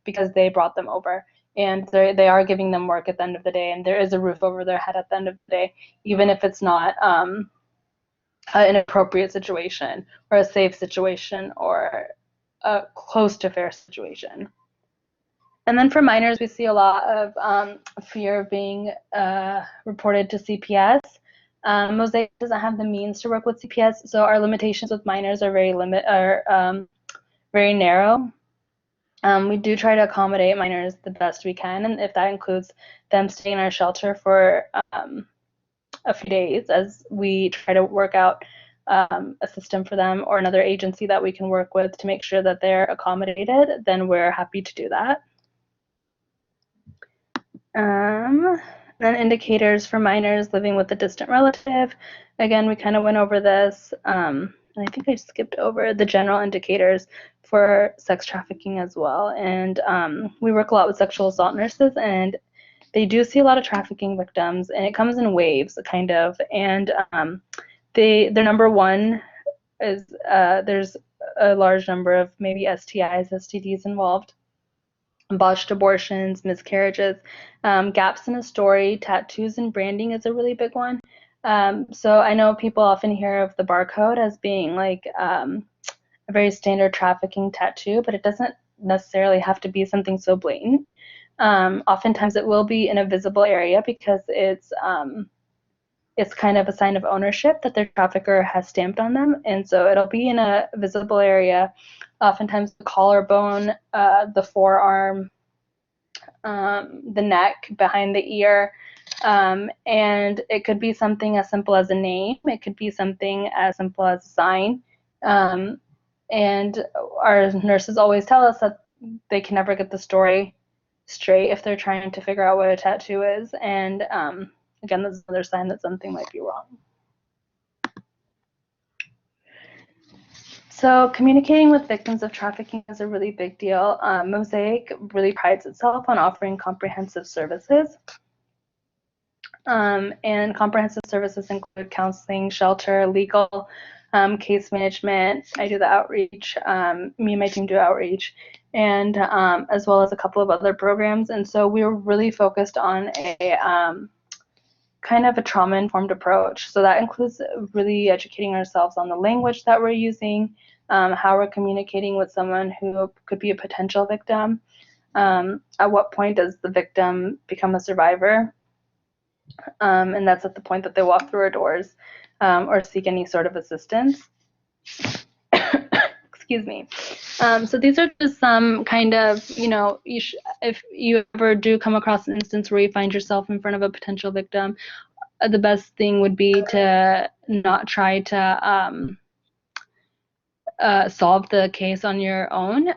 because they brought them over. And they are giving them work at the end of the day, and there is a roof over their head at the end of the day, even if it's not an appropriate situation or a safe situation or a close to fair situation. And then for minors, we see a lot of fear of being reported to CPS. Mosaic doesn't have the means to work with CPS, so our limitations with minors are very narrow. We do try to accommodate minors the best we can, and if that includes them staying in our shelter for a few days as we try to work out a system for them or another agency that we can work with to make sure that they're accommodated, then we're happy to do that. Then indicators for minors living with a distant relative. Again, we kind of went over this. I think I skipped over the general indicators for sex trafficking as well. And we work a lot with sexual assault nurses, and they do see a lot of trafficking victims, and it comes in waves, kind of. And their number one is there's a large number of maybe STIs, STDs involved. Botched abortions, miscarriages, gaps in a story, tattoos and branding is a really big one. So I know people often hear of the barcode as being like a very standard trafficking tattoo, but it doesn't necessarily have to be something so blatant. Oftentimes it will be in a visible area because it's it's kind of a sign of ownership that their trafficker has stamped on them. And so it'll be in a visible area, oftentimes the collarbone, the forearm, the neck, behind the ear. And it could be something as simple as a name. It could be something as simple as a sign. And our nurses always tell us that they can never get the story straight if they're trying to figure out what a tattoo is. And again, that's another sign that something might be wrong. So communicating with victims of trafficking is a really big deal. Mosaic really prides itself on offering comprehensive services. And comprehensive services include counseling, shelter, legal, case management. I do the outreach. Me and my team do outreach, and as well as a couple of other programs. And so we were really focused on a kind of a trauma-informed approach. So that includes really educating ourselves on the language that we're using, how we're communicating with someone who could be a potential victim. At what point does the victim become a survivor? And that's at the point that they walk through our doors or seek any sort of assistance. Excuse me. So these are just some kind of, if you ever do come across an instance where you find yourself in front of a potential victim, the best thing would be to not try to solve the case on your own,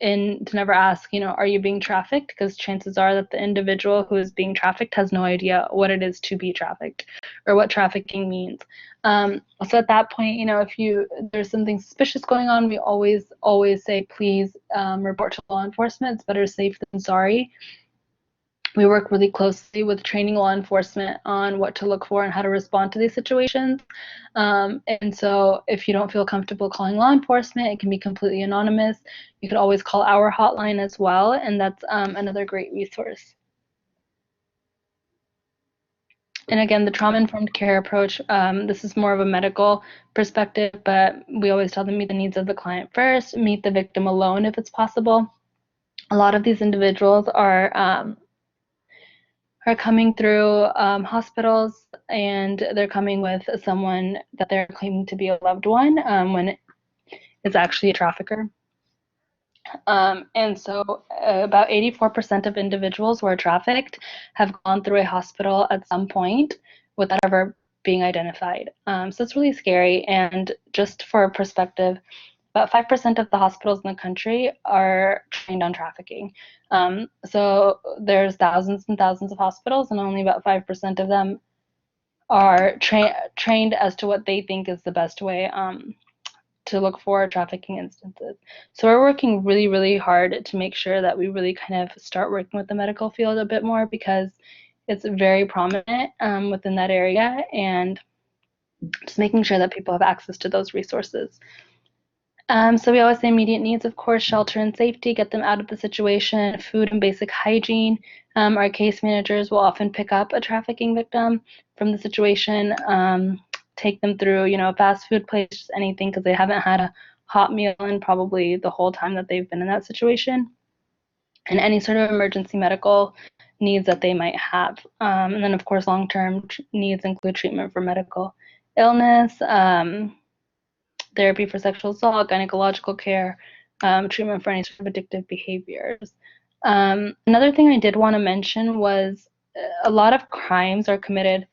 and to never ask, are you being trafficked? Because chances are that the individual who is being trafficked has no idea what it is to be trafficked or what trafficking means. So at that point, if there's something suspicious going on, we always say, please report to law enforcement. It's better safe than sorry. We work really closely with training law enforcement on what to look for and how to respond to these situations. And so if you don't feel comfortable calling law enforcement, it can be completely anonymous. You could always call our hotline as well, and that's another great resource. And again, the trauma-informed care approach, this is more of a medical perspective, but we always tell them meet the needs of the client first, meet the victim alone if it's possible. A lot of these individuals are coming through hospitals, and they're coming with someone that they're claiming to be a loved one when it's actually a trafficker. And so about 84% of individuals who are trafficked have gone through a hospital at some point without ever being identified. So it's really scary. And just for perspective, about 5% of the hospitals in the country are trained on trafficking. So there's thousands and thousands of hospitals, and only about 5% of them are trained as to what they think is the best way to look for trafficking instances. So we're working really, really hard to make sure that we really kind of start working with the medical field a bit more, because it's very prominent within that area, and just making sure that people have access to those resources. So we always say immediate needs, of course, shelter and safety, get them out of the situation, food and basic hygiene. Our case managers will often pick up a trafficking victim from the situation, take them through, a fast food place, just anything, because they haven't had a hot meal in probably the whole time that they've been in that situation, and any sort of emergency medical needs that they might have. And then, of course, long-term needs include treatment for medical illness, therapy for sexual assault, gynecological care, treatment for any sort of addictive behaviors. Another thing I did want to mention was a lot of crimes are committed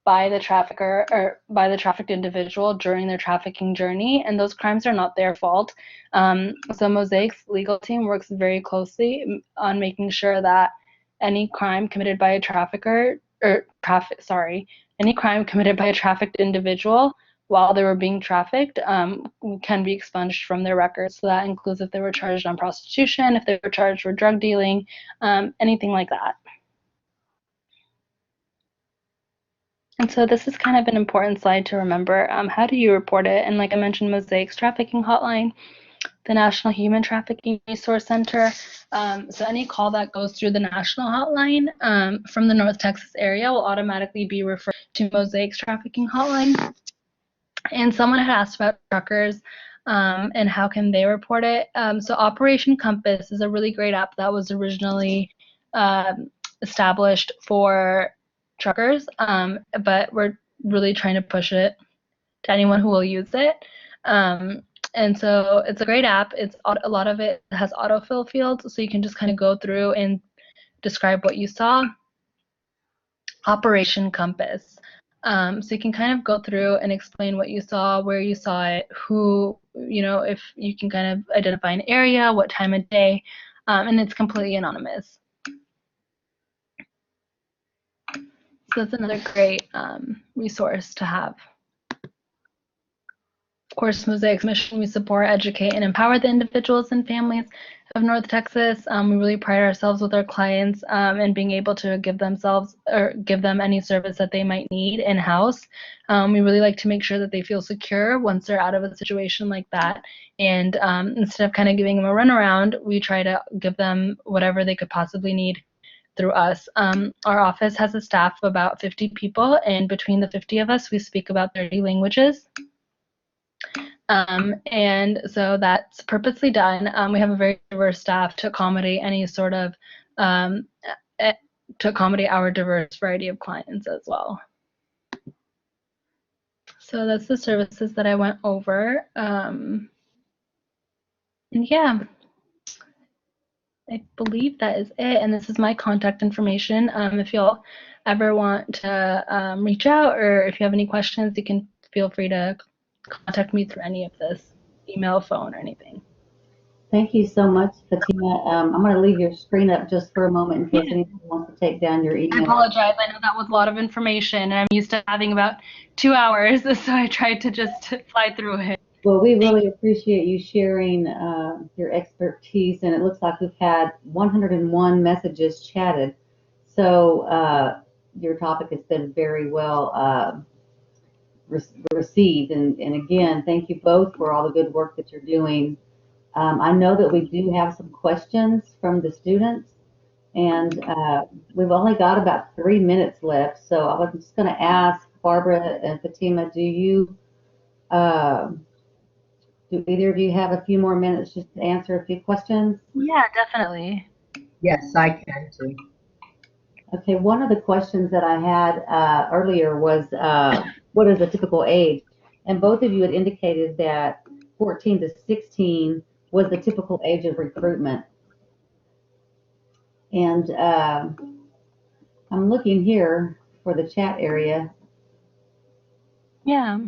by the trafficker or by the trafficked individual during their trafficking journey, and those crimes are not their fault. So Mosaic's legal team works very closely on making sure that any crime committed by a trafficker any crime committed by a trafficked individual while they were being trafficked can be expunged from their records. So that includes if they were charged on prostitution, if they were charged for drug dealing, anything like that. And so this is kind of an important slide to remember. How do you report it? And like I mentioned, Mosaic's trafficking hotline, the National Human Trafficking Resource Center. So any call that goes through the national hotline from the North Texas area will automatically be referred to Mosaic's trafficking hotline. And someone had asked about truckers and how can they report it. So Operation Compass is a really great app that was originally established for truckers, but we're really trying to push it to anyone who will use it. And so it's a great app. A lot of it has autofill fields, so you can just kind of go through and describe what you saw. Operation Compass. So you can kind of go through and explain what you saw, where you saw it, who, if you can kind of identify an area, what time of day, and it's completely anonymous. So that's another great resource to have. Of course, Mosaic's mission, we support, educate, and empower the individuals and families of North Texas. We really pride ourselves with our clients in being able to give them any service that they might need in-house. We really like to make sure that they feel secure once they're out of a situation like that. And instead of kind of giving them a runaround, we try to give them whatever they could possibly need through us. Our office has a staff of about 50 people, and between the 50 of us, we speak about 30 languages. And so that's purposely done. We have a very diverse staff to accommodate any sort of, to accommodate our diverse variety of clients as well. So that's the services that I went over. And yeah, I believe that is it. And this is my contact information. If you'll ever want to reach out, or if you have any questions, you can feel free to contact me through any of this, email, phone, or anything. Thank you so much, Fatima. I'm going to leave your screen up just for a moment in case anyone wants to take down your email. I apologize. I know that was a lot of information, and I'm used to having about 2 hours, so I tried to just fly through it. Well, we really appreciate you sharing your expertise, and it looks like we've had 101 messages chatted. So your topic has been very well received. And again, thank you both for all the good work that you're doing. I know that we do have some questions from the students, and we've only got about 3 minutes left. So I was just going to ask Barbara and Fatima, do either of you have a few more minutes just to answer a few questions? Yeah, definitely. Yes, I can too. Okay, one of the questions that I had earlier was, what is a typical age? And both of you had indicated that 14 to 16 was the typical age of recruitment. And I'm looking here for the chat area. Yeah.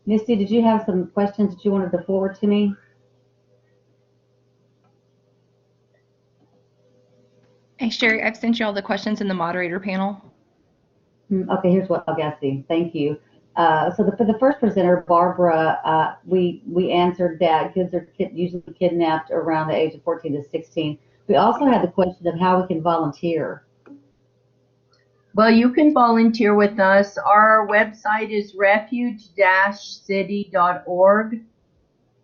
Misty, did you have some questions that you wanted to forward to me? Hey, Sherry, I've sent you all the questions in the moderator panel. Okay, here's what I see. Thank you. So for the first presenter, Barbara, we answered that kids are usually kidnapped around the age of 14 to 16. We also had the question of how we can volunteer. Well, you can volunteer with us. Our website is refuge-city.org,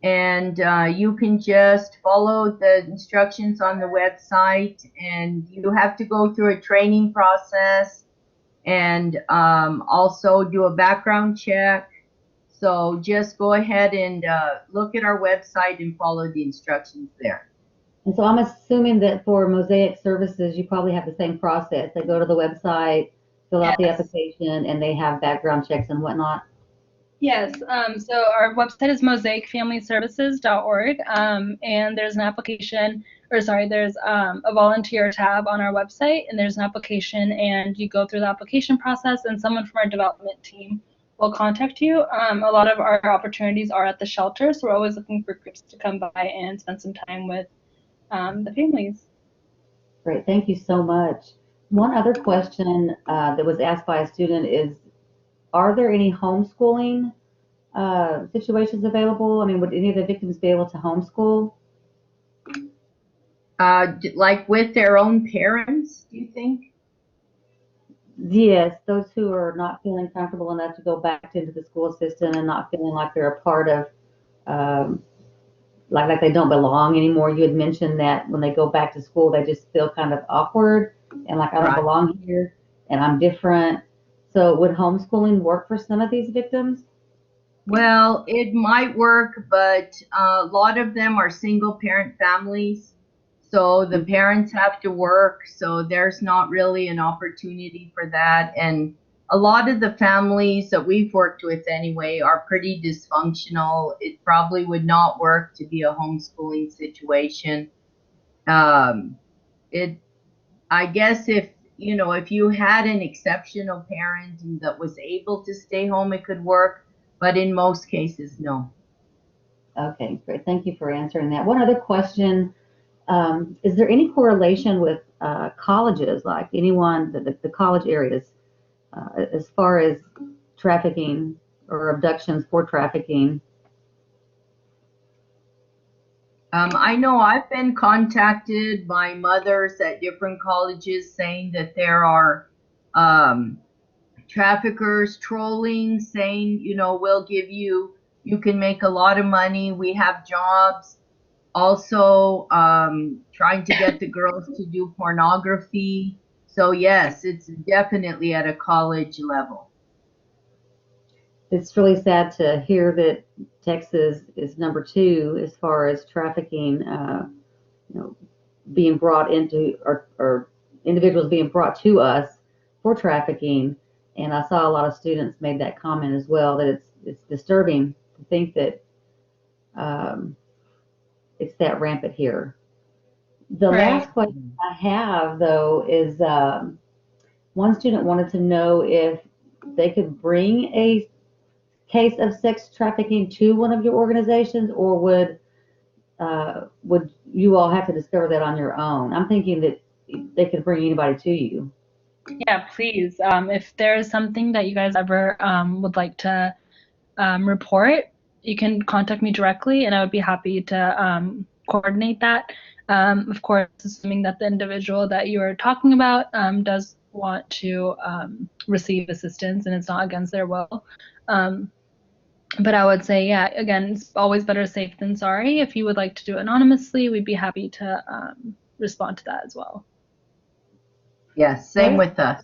and you can just follow the instructions on the website, and you have to go through a training process and also do a background check. So just go ahead and look at our website and follow the instructions there. And so I'm assuming that for Mosaic services, you probably have the same process. They go to the website, fill out the application, and they have background checks and whatnot. Yes. So our website is mosaicfamilyservices.org, and there's an application, there's a volunteer tab on our website, and there's an application, and you go through the application process, and someone from our development team will contact you. A lot of our opportunities are at the shelter, so we're always looking for groups to come by and spend some time with the families. Great, thank you so much. One other question that was asked by a student is, are there any homeschooling situations available? I mean, would any of the victims be able to homeschool? Like with their own parents, do you think? Yes, those who are not feeling comfortable enough to go back into the school system and not feeling like they're a part of, like they don't belong anymore. You had mentioned that when they go back to school, they just feel kind of awkward and like I don't belong here and I'm different. So would homeschooling work for some of these victims? Well, it might work, but a lot of them are single parent families. So the parents have to work, so there's not really an opportunity for that. And a lot of the families that we've worked with anyway are pretty dysfunctional. It probably would not work to be a homeschooling situation. Um, I guess if you had an exceptional parent and that was able to stay home, it could work, but in most cases, no. Okay, great. Thank you for answering that. One other question. Is there any correlation with colleges, like anyone, the college areas, as far as trafficking or abductions for trafficking? I know I've been contacted by mothers at different colleges saying that there are traffickers trolling, saying, we'll give you can make a lot of money. We have jobs. Also, trying to get the girls to do pornography. So yes, it's definitely at a college level. It's really sad to hear that Texas is number 2 as far as trafficking, being brought into, or individuals being brought to us for trafficking. And I saw a lot of students made that comment as well, that it's disturbing to think that it's that rampant here. The Right. last question I have, though, is one student wanted to know if they could bring a case of sex trafficking to one of your organizations, or would you all have to discover that on your own? I'm thinking that they could bring anybody to you. Yeah, please. If there is something that you guys ever would like to report, you can contact me directly, and I would be happy to coordinate that. Of course, assuming that the individual that you are talking about does want to receive assistance and it's not against their will. But I would say, yeah, again, it's always better safe than sorry. If you would like to do it anonymously, we'd be happy to respond to that as well. Yes, same with us.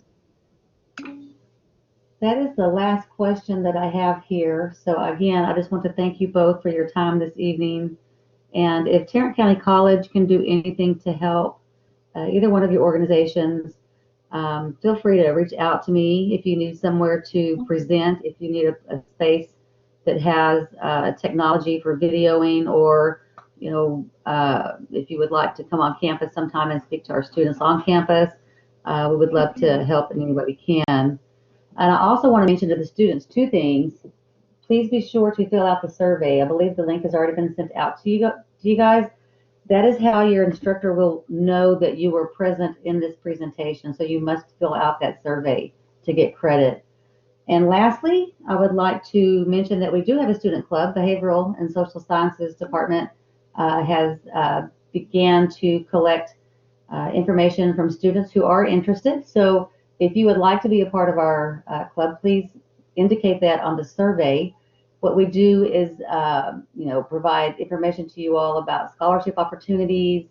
That is the last question that I have here. So again, I just want to thank you both for your time this evening. And if Tarrant County College can do anything to help either one of your organizations, feel free to reach out to me if you need somewhere to present, if you need a space that has technology for videoing, or if you would like to come on campus sometime and speak to our students on campus, we would love to help in any way we can. And I also want to mention to the students 2 things. Please be sure to fill out the survey. I believe the link has already been sent out to you guys. That is how your instructor will know that you were present in this presentation. So you must fill out that survey to get credit. And lastly, I would like to mention that we do have a student club. Behavioral and Social Sciences Department has began to collect information from students who are interested. So if you would like to be a part of our club, please indicate that on the survey. What we do is, provide information to you all about scholarship opportunities.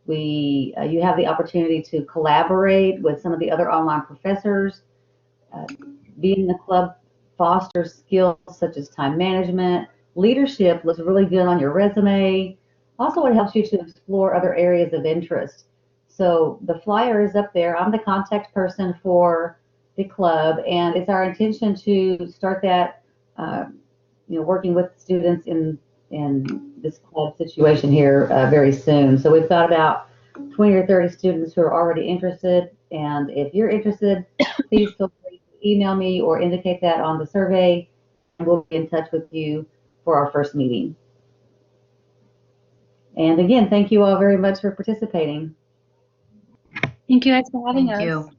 You have the opportunity to collaborate with some of the other online professors. Being in the club fosters skills such as time management. Leadership looks really good on your resume. Also, it helps you to explore other areas of interest. So the flyer is up there. I'm the contact person for the club, and it's our intention to start that, working with students in this club situation here very soon. So we've got about 20 or 30 students who are already interested, and if you're interested, please feel free to email me or indicate that on the survey, and we'll be in touch with you for our first meeting. And again, thank you all very much for participating. Thank you guys for having us. Thank you.